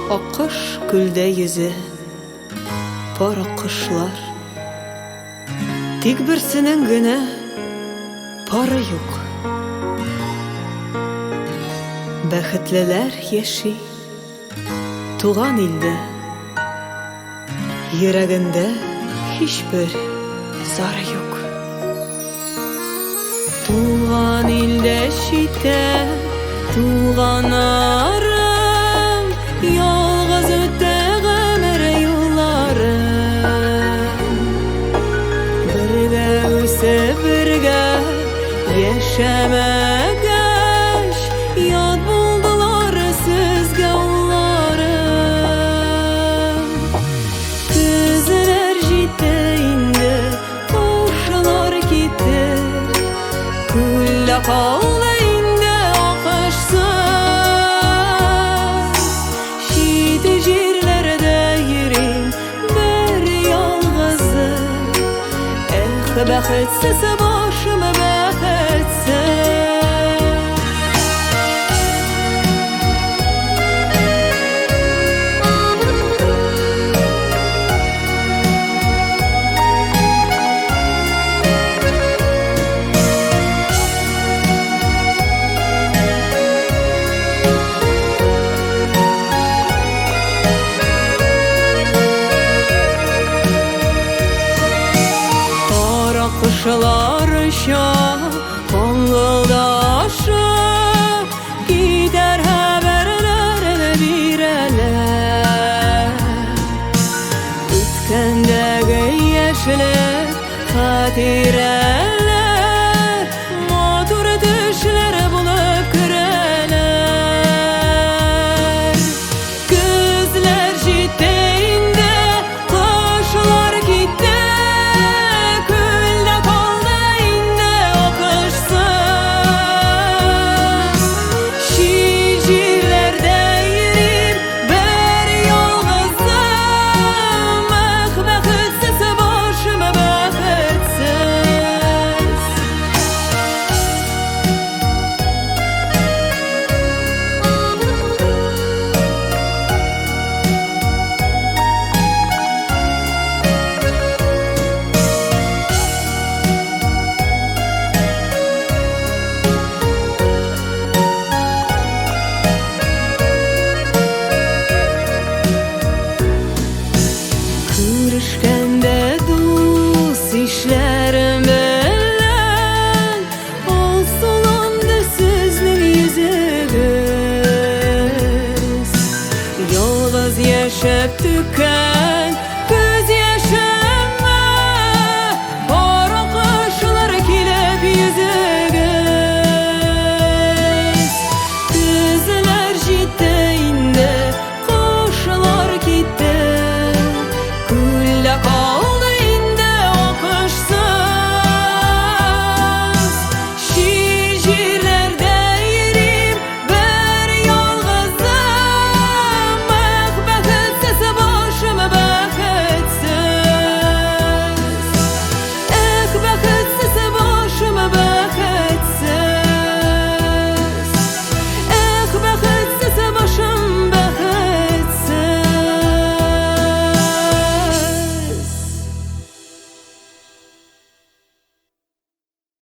Аккош күлдә йөзе, пара кошлар. Тик берсенең генә пары юк. Бәхетлеләр яши туган илдә, йөрәгендә һичбер зары юк. Туган илдә читә туганнарым, ялгыз үтә гомер юлларым. Бергә үсеп, бергә яшәмәгәч, ят булдылар сезгә улларым. Көзләр җитә инде, кошылар китте, күлдә калды инде аккошсыз. Чит җирләрдә йөрим бер ялгызым, эх, бәхетсез башым, бәхетсез. Кошылар ұша, коңгылдашып, китәр хәбәрләрен бирәләр. Үткәндәге яшьлек хатирәләр